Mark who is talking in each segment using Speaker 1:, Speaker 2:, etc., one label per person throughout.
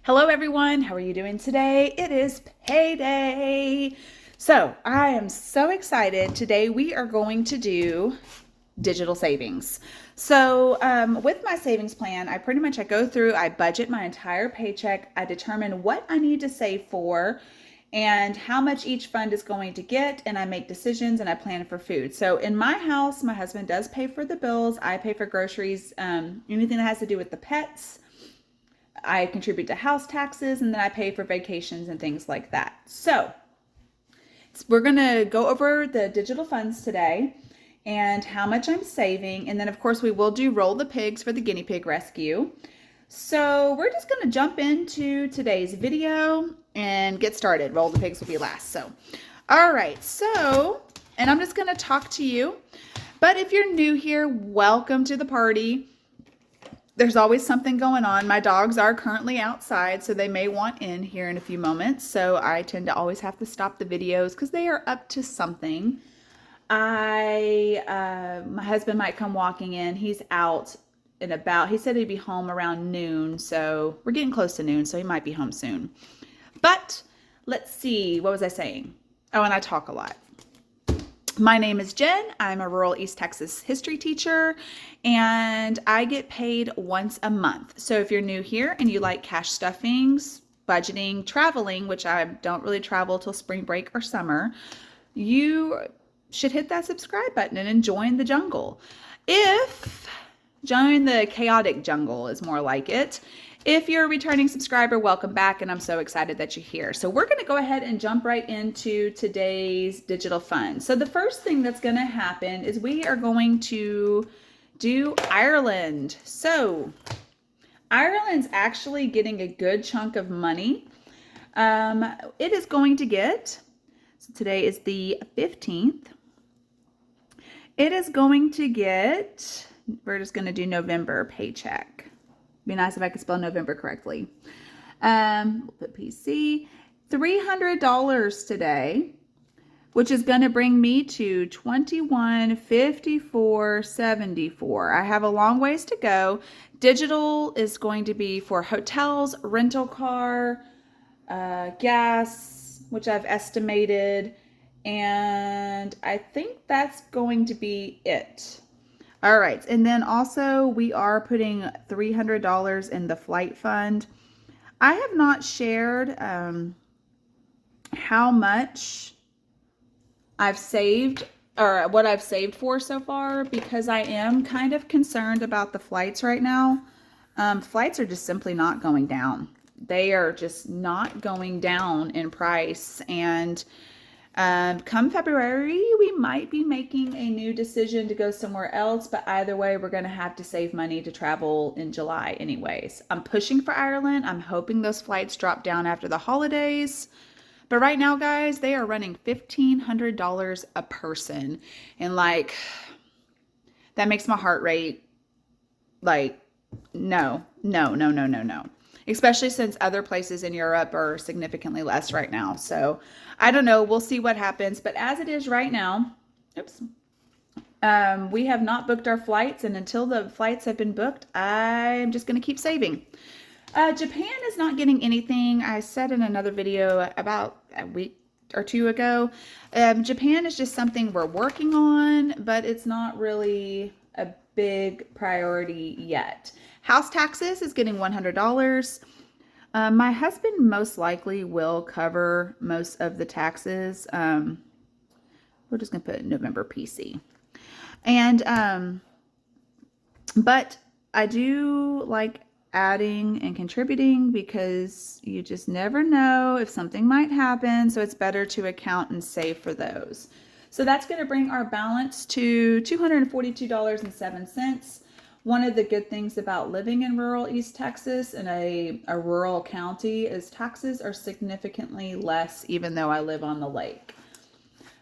Speaker 1: Hello everyone, how are you doing today? It is payday. So I am so excited. Today we are going to do digital savings. So with my savings plan, I go through, I budget my entire paycheck. I determine what I need to save for and how much each fund is going to get, and I make decisions and I plan for food. So in my house, my husband does pay for the bills. I pay for groceries, anything that has to do with the pets. I contribute to house taxes, and then I pay for vacations and things like that. So we're going to go over the digital funds today and how much I'm saving. And then, of course, we will do roll the pigs for the guinea pig rescue. So we're just going to jump into today's video and get started. Roll the pigs will be last. So, all right. So, and I'm just going to talk to you. But if you're new here, welcome to the party. There's always something going on. My dogs are currently outside, so they may want in here in a few moments. So I tend to always have to stop the videos because they are up to something. My husband might come walking in. He's out and about. He said he'd be home around noon, so we're getting close to noon, so he might be home soon. But let's see, what was I saying? Oh, and I talk a lot. My name is Jen. I'm a rural East Texas history teacher, and I get paid once a month. So if you're new here and you like cash stuffings, budgeting, traveling, which I don't really travel till spring break or summer, you should hit that subscribe button and join the jungle. Join the chaotic jungle is more like it. If you're a returning subscriber, welcome back, and I'm so excited that you're here. So we're going to go ahead and jump right into today's digital fund. So the first thing that's going to happen is we are going to do Ireland. So Ireland's actually getting a good chunk of money. It is going to get, so today is the 15th. It is going to get, we're just going to do November paycheck. Be nice if I could spell November correctly. We'll put PC. $300 today, which is going to bring me to $21.54.74. I have a long ways to go. Digital is going to be for hotels, rental car, gas, which I've estimated, and I think that's going to be it. All right, and then also we are putting $300 in the flight fund. I have not shared how much I've saved or what I've saved for so far because I am kind of concerned about the flights right now. Flights are just simply not going down. They are just not going down in price, and come February, we might be making a new decision to go somewhere else, but either way, we're going to have to save money to travel in July anyways. I'm pushing for Ireland. I'm hoping those flights drop down after the holidays. But right now, guys, they are running $1,500 a person. And like, that makes my heart rate like, no. Especially since other places in Europe are significantly less right now. So I don't know. We'll see what happens. But as it is right now, we have not booked our flights. And until the flights have been booked, I'm just going to keep saving. Japan is not getting anything. I said in another video about a week or two ago. Japan is just something we're working on, but it's not really a big priority yet. House taxes is getting $100. My husband most likely will cover most of the taxes. We're just going to put November PC. And, but I do like adding and contributing because you just never know if something might happen. So it's better to account and save for those. So that's going to bring our balance to $242.07. One of the good things about living in rural East Texas in a rural county is taxes are significantly less even though I live on the lake.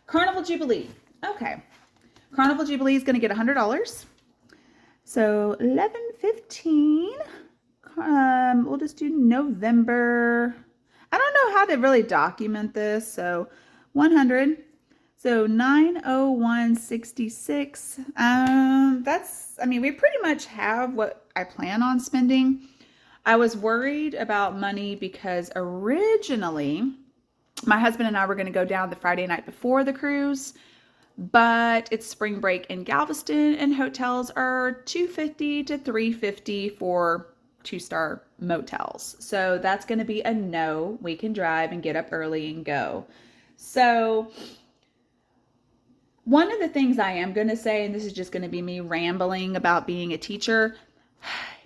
Speaker 1: Carnival Jubilee. Okay. Carnival Jubilee is going to get $100. So 11/15. We'll just do November. I don't know how to really document this. So 100. So 901.66. I mean, we pretty much have what I plan on spending. I was worried about money because originally my husband and I were going to go down the Friday night before the cruise, but it's spring break in Galveston and hotels are $250 to $350 for 2-star motels. So that's going to be a no. We can drive and get up early and go. So one of the things I am going to say, and this is just going to be me rambling about being a teacher,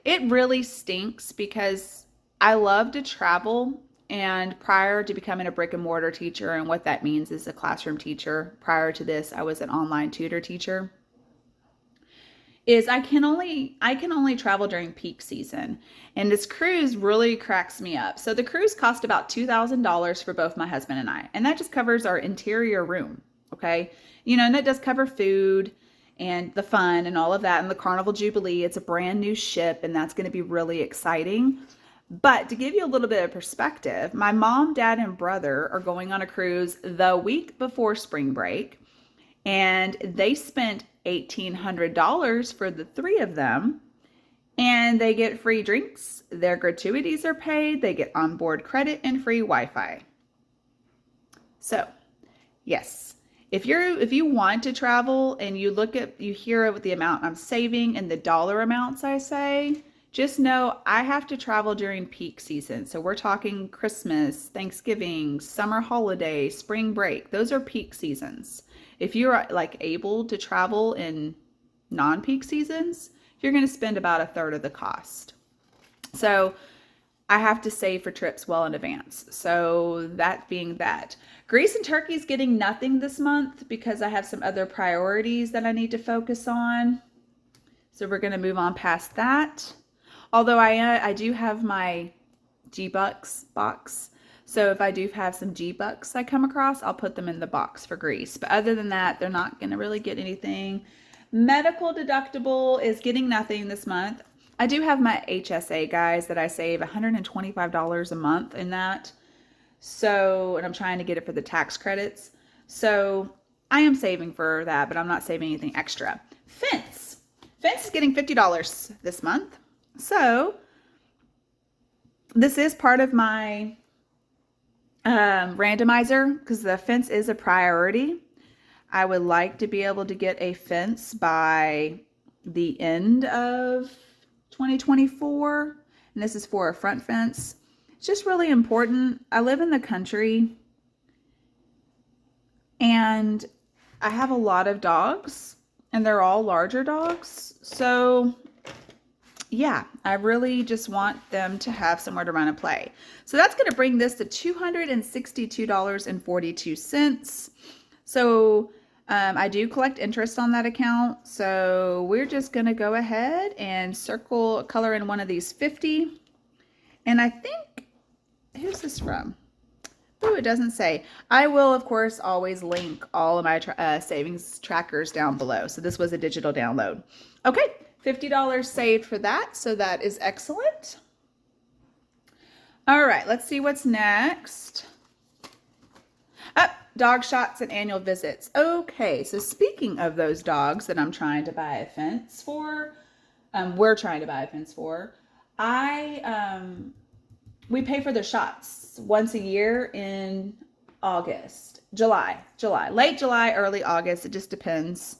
Speaker 1: it really stinks because I love to travel. And prior to becoming a brick and mortar teacher, and what that means is a classroom teacher, prior to this, I was an online tutor teacher, is I can only travel during peak season. And this cruise really cracks me up. So the cruise cost about $2,000 for both my husband and I. And that just covers our interior room. Okay. And that does cover food and the fun and all of that. And the Carnival Jubilee, it's a brand new ship, and that's going to be really exciting. But to give you a little bit of perspective, my mom, dad, and brother are going on a cruise the week before spring break, and they spent $1,800 for the 3 of them, and they get free drinks, their gratuities are paid, they get onboard credit and free Wi-Fi. So, yes, if you want to travel and you hear the amount I'm saving and the dollar amounts I say, just know I have to travel during peak season. So we're talking Christmas, Thanksgiving, summer holiday, spring break. Those are peak seasons. If you're able to travel in non-peak seasons, you're going to spend about a third of the cost. So I have to save for trips well in advance. So that being that, Greece and Turkey is getting nothing this month because I have some other priorities that I need to focus on. So we're going to move on past that. Although I do have my G-Bucks box. So if I do have some G-Bucks I come across, I'll put them in the box for Greece. But other than that, they're not going to really get anything. Medical deductible is getting nothing this month. I do have my HSA, guys, that I save $125 a month in that. So, and I'm trying to get it for the tax credits. So I am saving for that, but I'm not saving anything extra. Fence is getting $50 this month. So this is part of my randomizer because the fence is a priority. I would like to be able to get a fence by the end of 2024. And this is for a front fence. It's just really important. I live in the country and I have a lot of dogs and they're all larger dogs. So yeah, I really just want them to have somewhere to run and play. So that's going to bring this to $262.42. So I do collect interest on that account. So we're just going to go ahead and color in one of these 50. And I think, who's this from? Oh, it doesn't say. I will, of course, always link all of my savings trackers down below. So this was a digital download. Okay. $50 saved for that, so that is excellent. All right, let's see what's next. Dog shots and annual visits. Okay, so speaking of those dogs that I'm trying to buy a fence for, we're trying to buy a fence for, we pay for the shots once a year in July, late July, early August, it just depends.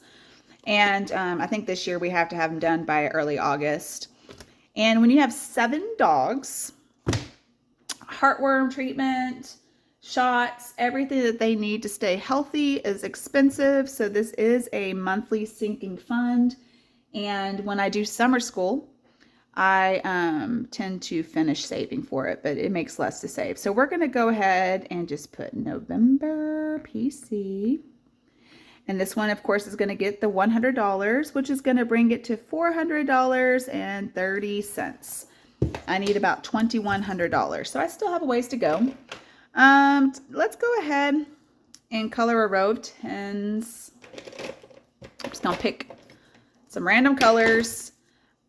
Speaker 1: And I think this year we have to have them done by early August. And when you have 7 dogs, heartworm treatment, shots, everything that they need to stay healthy is expensive. So this is a monthly sinking fund. And when I do summer school, I tend to finish saving for it, but it makes less to save. So we're going to go ahead and just put November PC. And this one, of course, is going to get the $100, which is going to bring it to $400.30. I need about $2,100. So I still have a ways to go. Let's go ahead and color a row of 10s. I'm just going to pick some random colors.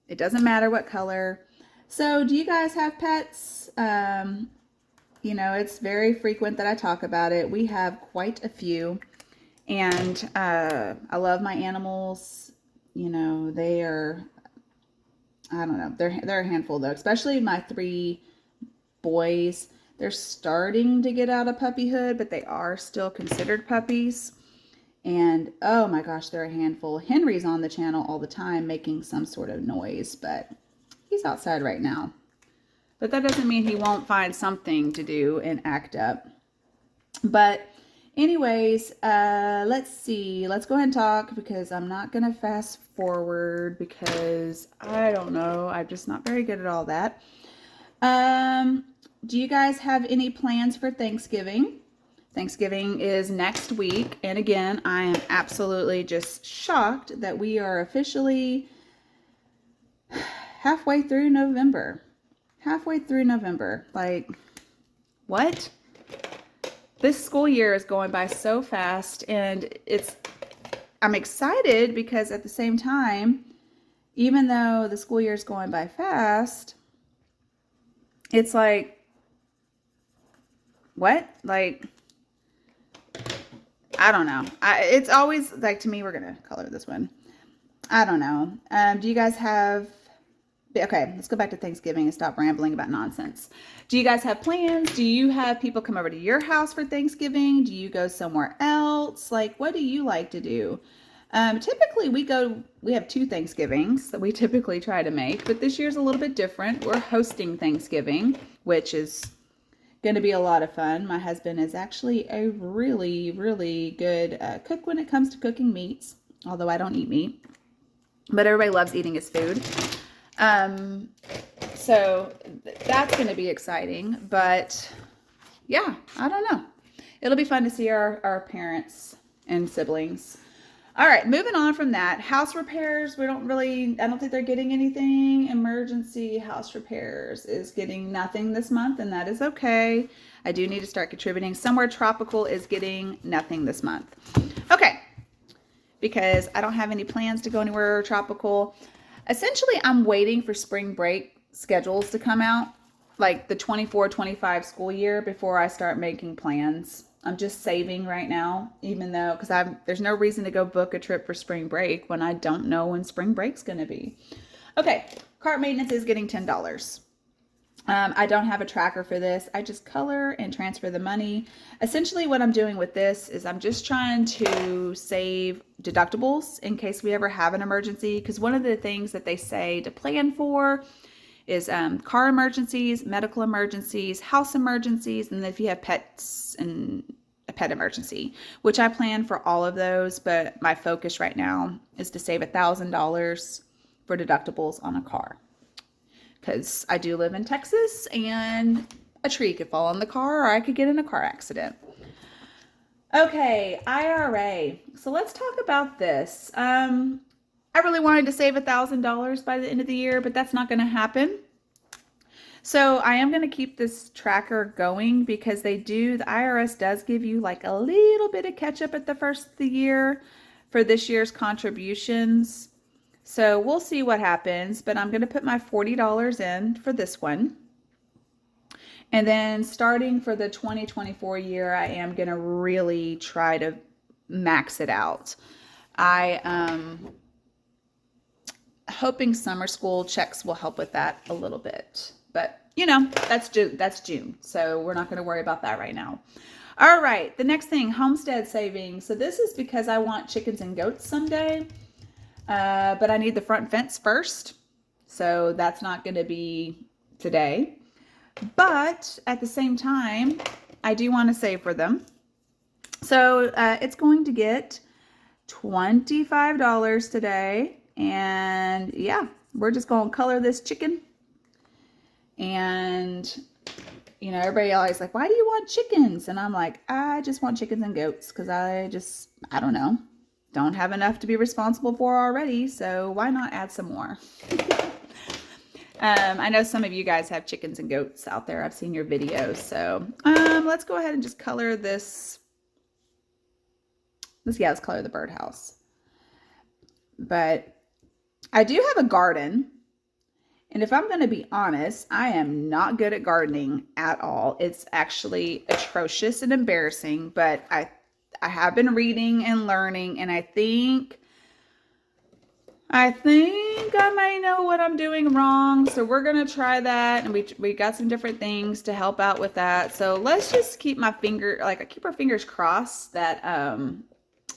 Speaker 1: It doesn't matter what color. So do you guys have pets? It's very frequent that I talk about it. We have quite a few. And I love my animals. They are I don't know. They're a handful though, especially my 3 boys. They're starting to get out of puppyhood, but they are still considered puppies. And oh my gosh, they're a handful. Henry's on the channel all the time making some sort of noise, but he's outside right now. But that doesn't mean he won't find something to do and act up. But anyways, let's see. Let's go ahead and talk because I'm not going to fast forward because I don't know. I'm just not very good at all that. Do you guys have any plans for Thanksgiving? Thanksgiving is next week. And again, I am absolutely just shocked that we are officially halfway through November. Halfway through November. Like, what? This school year is going by so fast, and I'm excited because at the same time, even though the school year is going by fast, it's like, what? Like, I don't know. It's always like, to me, we're going to color this one. I don't know. Do you guys have, okay, let's go back to Thanksgiving and stop rambling about nonsense. Do you guys have plans? Do you have people come over to your house for Thanksgiving? Do you go somewhere else? Like, what do you like to do? Typically we have 2 Thanksgivings that we typically try to make, but this year's a little bit different. We're hosting Thanksgiving, which is going to be a lot of fun. My husband is actually a really, really good cook when it comes to cooking meats, although I don't eat meat, but everybody loves eating his food. So that's going to be exciting, but yeah, I don't know. It'll be fun to see our parents and siblings. All right, moving on from that, house repairs, I don't think they're getting anything. Emergency house repairs is getting nothing this month, and that is okay. I do need to start contributing. Somewhere Tropical is getting nothing this month. Okay, because I don't have any plans to go anywhere tropical. Essentially, I'm waiting for spring break schedules to come out, like the 24-25 school year, before I start making plans. I'm just saving right now, even though, because there's no reason to go book a trip for spring break when I don't know when spring break's going to be. Okay, cart maintenance is getting $10. I don't have a tracker for this. I just color and transfer the money. Essentially, what I'm doing with this is I'm just trying to save deductibles in case we ever have an emergency, because one of the things that they say to plan for is car emergencies, medical emergencies, house emergencies, and then if you have pets and a pet emergency, which I plan for all of those, but my focus right now is to save $1,000 for deductibles on a car. Because I do live in Texas and a tree could fall on the car or I could get in a car accident. Okay, IRA. So let's talk about this. I really wanted to save $1,000 by the end of the year, but that's not going to happen. So I am going to keep this tracker going because the IRS does give you like a little bit of catch up at the first of the year for this year's contributions. So we'll see what happens, but I'm going to put my $40 in for this one. And then starting for the 2024 year, I am going to really try to max it out. Hoping summer school checks will help with that a little bit. But, you know, that's June. So we're not going to worry about that right now. All right. The next thing, homestead savings. So this is because I want chickens and goats someday. But I need the front fence first. So that's not going to be today. But at the same time, I do want to save for them. So it's going to get $25 today. And yeah, we're just going to color this chicken. And, you know, everybody always like, why do you want chickens? And I'm like, I just want chickens and goats because I don't know, don't have enough to be responsible for already. So why not add some more? I know some of you guys have chickens and goats out there. I've seen your videos. So let's go ahead and just color this. Let's color the birdhouse. But I do have a garden. And if I'm going to be honest, I am not good at gardening at all. It's actually atrocious and embarrassing, but I have been reading and learning, and I think I think I may know what I'm doing wrong, so we're gonna try that, and we got some different things to help out with that. So let's just keep my finger, like I keep our fingers crossed that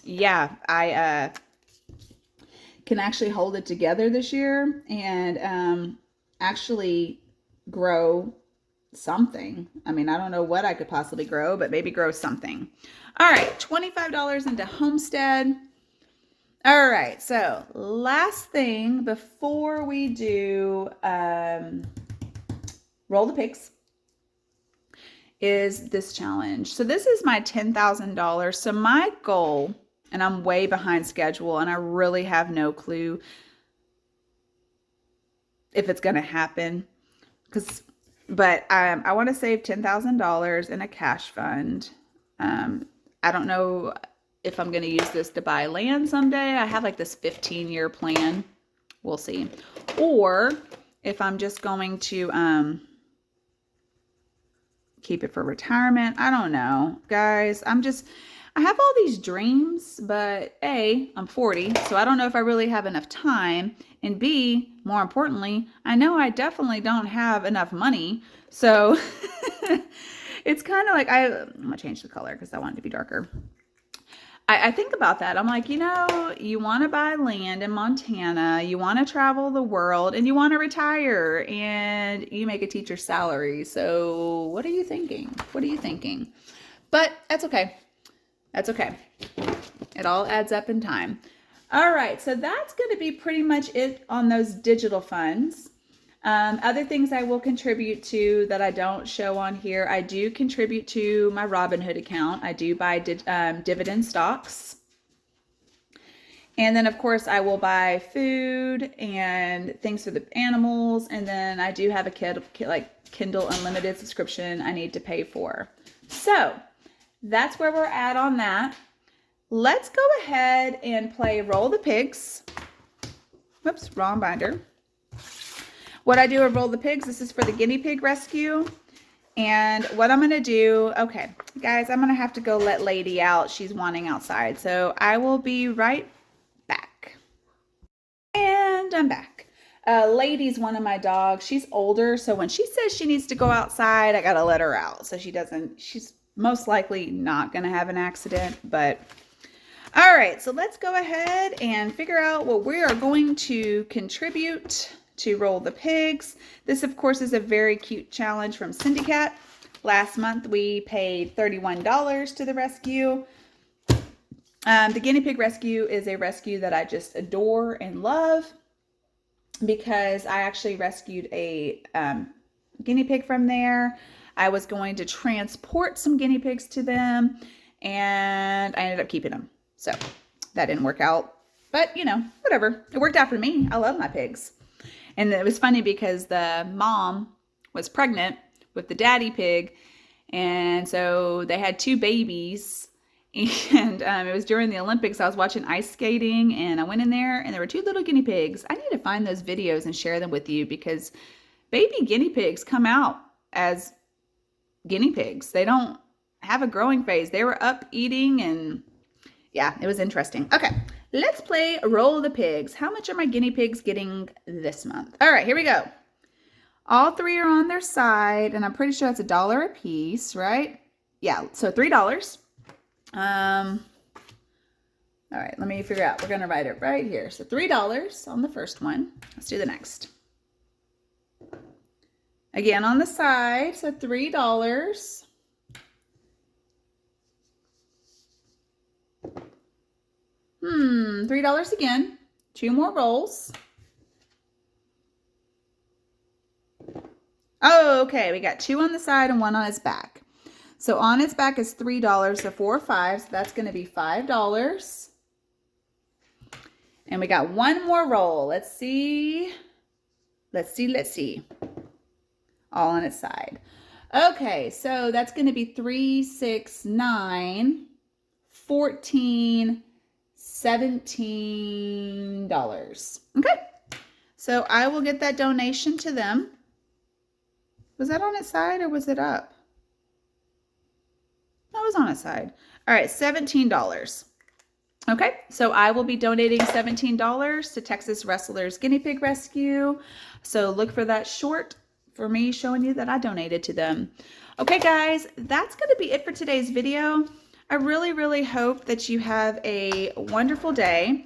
Speaker 1: yeah, I can actually hold it together this year and actually grow something. I mean, I don't know what I could possibly grow, but maybe grow something. All right, $25 into Homestead. All right, so last thing before we do roll the pigs is this challenge. So this is my $10,000. So my goal, and I'm way behind schedule, and I really have no clue if it's going to happen, but I want to save $10,000 in a cash fund. I don't know if I'm going to use this to buy land someday. I have like this 15-year plan. We'll see. Or if I'm just going to keep it for retirement. I don't know, guys. I have all these dreams, but A, I'm 40, so I don't know if I really have enough time. And B, more importantly, I know I definitely don't have enough money. So it's kind of like I'm going to change the color because I want it to be darker. I think about that. I'm like, you know, you want to buy land in Montana, you want to travel the world, and you want to retire, and you make a teacher's salary. So what are you thinking? What are you thinking? But that's okay. That's okay. It all adds up in time. All right, so that's going to be pretty much it on those digital funds. Other things I will contribute to that I don't show on here, I do contribute to my Robinhood account. I do buy dividend stocks. And then, of course, I will buy food and things for the animals. And then I do have a Kindle Unlimited subscription I need to pay for. So that's where we're at on that. Let's go ahead and play Roll the Pigs. Whoops, wrong binder. What I do at Roll the Pigs, this is for the guinea pig rescue. And what I'm going to do, okay, guys, I'm going to have to go let Lady out. She's wanting outside. So I will be right back. And I'm back. Lady's one of my dogs. She's older, so when she says she needs to go outside, I got to let her out. So she's most likely not going to have an accident, but all right, so let's go ahead and figure out what we are going to contribute to Roll the Pigs. This, of course, is a very cute challenge from Cindy Cat. Last month, we paid $31 to the rescue. The guinea pig rescue is a rescue that I just adore and love because I actually rescued a guinea pig from there. I was going to transport some guinea pigs to them, and I ended up keeping them. So that didn't work out, but you know, whatever. It worked out for me. I love my pigs. And it was funny because the mom was pregnant with the daddy pig. And so they had two babies. And it was during the Olympics. I was watching ice skating and I went in there and there were two little guinea pigs. I need to find those videos and share them with you because baby guinea pigs come out as guinea pigs. They don't have a growing phase. They were up eating and yeah, it was interesting. Okay, let's play Roll the Pigs. How much are my guinea pigs getting this month? All right, here we go. All three are on their side, and I'm pretty sure that's $1 a piece, right? Yeah, so $3. All right, let me figure out. We're going to write it right here. So $3 on the first one. Let's do the next. Again, on the side, so $3. $3 again. 2 more rolls. Oh, okay. We got 2 on the side and 1 on its back. So on its back is $3, so 4 5. So that's going to be $5. And we got 1 more roll. Let's see. Let's see. All on its side. Okay, so that's going to be 3, 6, 9, 14, $17. Okay, so I will get that donation to them. Was that on its side or was it up? That was on its side. All right, $17. Okay, so I will be donating $17 to Texas Wrestlers Guinea Pig Rescue. So look for that short for me showing you that I donated to them. Okay, guys, that's going to be it for today's video. I really, really hope that you have a wonderful day.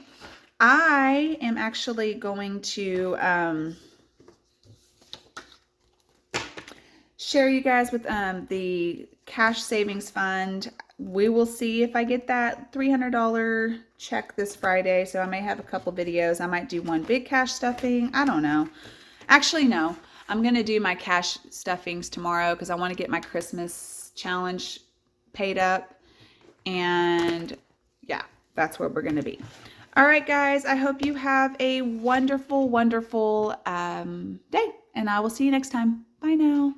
Speaker 1: I am actually going to share you guys with the cash savings fund. We will see if I get that $300 check this Friday. So I may have a couple videos. I might do one big cash stuffing. I don't know. Actually, no. I'm going to do my cash stuffings tomorrow because I want to get my Christmas challenge paid up. And yeah, that's where we're going to be. All right, guys. I hope you have a wonderful, wonderful day. And I will see you next time. Bye now.